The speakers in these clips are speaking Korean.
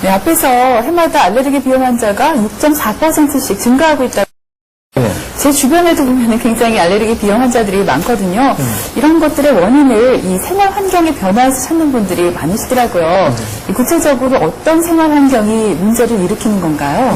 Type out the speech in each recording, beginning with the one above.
네, 앞에서 해마다 알레르기 비염 환자가 6.4%씩 증가하고 있다고. 네. 제 주변에도 보면 굉장히 알레르기 비염 환자들이 많거든요. 이런 것들의 원인을 이 생활 환경의 변화에서 찾는 분들이 많으시더라고요. 구체적으로 어떤 생활 환경이 문제를 일으키는 건가요?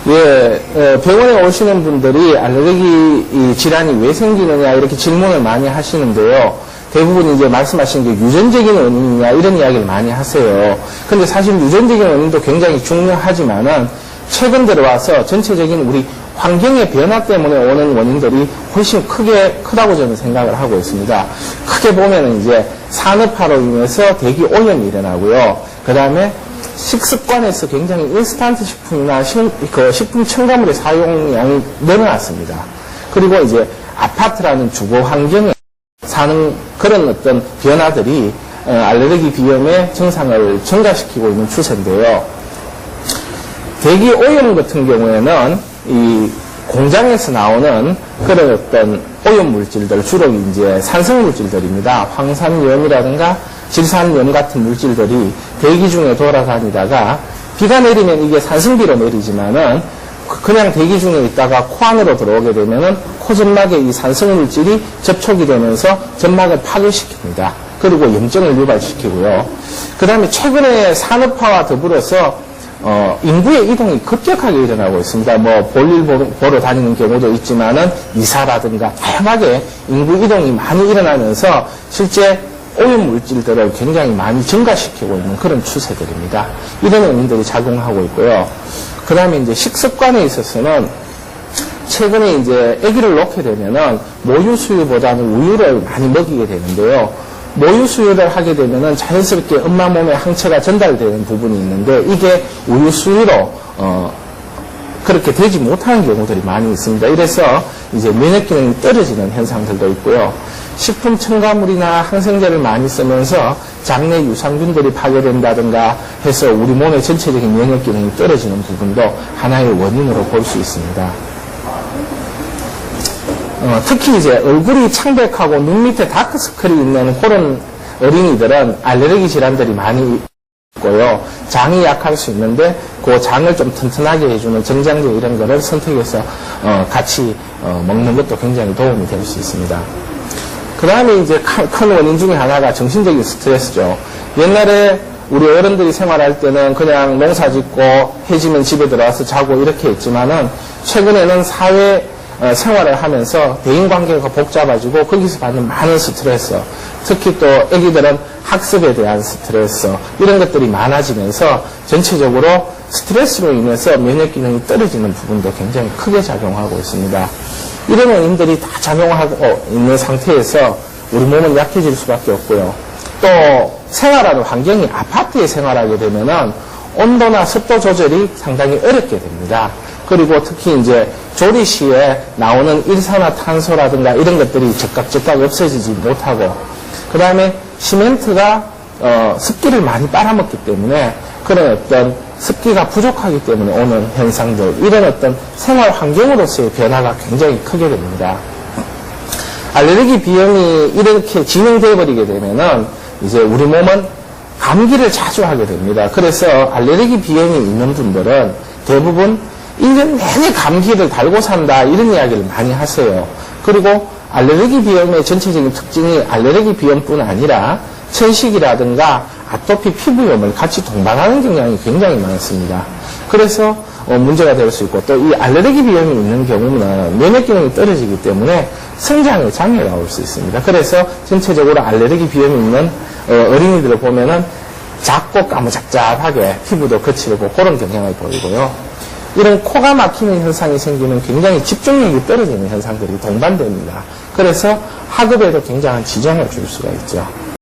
예, 병원에 오시는 분들이 알레르기 질환이 왜 생기느냐 이렇게 질문을 많이 하시는데요. 대부분 이제 말씀하신 게 유전적인 원인이냐 이런 이야기를 많이 하세요. 근데 사실 유전적인 원인도 굉장히 중요하지만은 최근 들어와서 전체적인 우리 환경의 변화 때문에 오는 원인들이 훨씬 크다고 저는 생각을 하고 있습니다. 크게 보면은 이제 산업화로 인해서 대기 오염이 일어나고요. 그 다음에 식습관에서 굉장히 인스턴트 식품이나 식품 첨가물의 사용량이 늘어났습니다. 그리고 이제 아파트라는 주거 환경에 사는 그런 어떤 변화들이 알레르기 비염의 증상을 증가시키고 있는 추세인데요. 대기 오염 같은 경우에는 이 공장에서 나오는 그런 어떤 오염 물질들, 주로 이제 산성 물질들입니다. 황산염이라든가 질산염 같은 물질들이 대기 중에 돌아다니다가 비가 내리면 이게 산성비로 내리지만은 그냥 대기 중에 있다가 코 안으로 들어오게 되면은 코 점막에 이 산성 물질이 접촉이 되면서 점막을 파괴시킵니다. 그리고 염증을 유발시키고요. 그 다음에 최근에 산업화와 더불어서 인구의 이동이 급격하게 일어나고 있습니다. 뭐 볼일 보러 다니는 경우도 있지만은 이사라든가 다양하게 인구 이동이 많이 일어나면서 실제 오염 물질들을 굉장히 많이 증가시키고 있는 그런 추세들입니다. 이런 원인들이 작용하고 있고요. 그 다음에 이제 식습관에 있어서는 최근에 이제 아기를 놓게 되면은 모유 수유보다는 우유를 많이 먹이게 되는데요. 모유 수유를 하게 되면은 자연스럽게 엄마 몸에 항체가 전달되는 부분이 있는데 이게 우유 수유로 그렇게 되지 못하는 경우들이 많이 있습니다. 이래서 이제 면역 기능이 떨어지는 현상들도 있고요. 식품 첨가물이나 항생제를 많이 쓰면서 장내 유산균들이 파괴된다든가 해서 우리 몸의 전체적인 면역 기능이 떨어지는 부분도 하나의 원인으로 볼 수 있습니다. 특히 이제 얼굴이 창백하고 눈 밑에 다크서클이 있는 그런 어린이들은 알레르기 질환들이 많이 있고요. 장이 약할 수 있는데 그 장을 좀 튼튼하게 해주는 정장제 이런 거를 선택해서 같이 먹는 것도 굉장히 도움이 될 수 있습니다. 그 다음에 이제 큰 원인 중에 하나가 정신적인 스트레스죠. 옛날에 우리 어른들이 생활할 때는 그냥 농사 짓고 해지면 집에 들어와서 자고 이렇게 했지만은 최근에는 사회 생활을 하면서 대인관계가 복잡해지고 거기서 받는 많은 스트레스, 특히 또 아기들은 학습에 대한 스트레스 이런 것들이 많아지면서 전체적으로 스트레스로 인해서 면역 기능이 떨어지는 부분도 굉장히 크게 작용하고 있습니다. 이런 원인들이 다 작용하고 있는 상태에서 우리 몸은 약해질 수밖에 없고요. 또 생활하는 환경이 아파트에 생활하게 되면은 온도나 습도 조절이 상당히 어렵게 됩니다. 그리고 특히 이제 조리 시에 나오는 일산화탄소라든가 이런 것들이 즉각 없어지지 못하고, 그 다음에 시멘트가 습기를 많이 빨아먹기 때문에 그런 어떤 습기가 부족하기 때문에 오는 현상들, 이런 어떤 생활 환경으로서의 변화가 굉장히 크게 됩니다. 알레르기 비염이 이렇게 진행되어 버리게 되면은 이제 우리 몸은 감기를 자주 하게 됩니다. 그래서 알레르기 비염이 있는 분들은 대부분 1년 내내 감기를 달고 산다 이런 이야기를 많이 하세요. 그리고 알레르기 비염의 전체적인 특징이 알레르기 비염뿐 아니라 천식이라든가 아토피 피부염을 같이 동반하는 경향이 굉장히 많습니다. 그래서 문제가 될 수 있고, 또 이 알레르기 비염이 있는 경우는 면역 기능이 떨어지기 때문에 성장에 장애가 올 수 있습니다. 그래서 전체적으로 알레르기 비염이 있는 어린이들을 보면은 작고 까무잡잡하게 피부도 거칠고 그런 경향을 보이고요. 이런 코가 막히는 현상이 생기면 굉장히 집중력이 떨어지는 현상들이 동반됩니다. 그래서 학업에도 굉장한 지장을 줄 수가 있죠.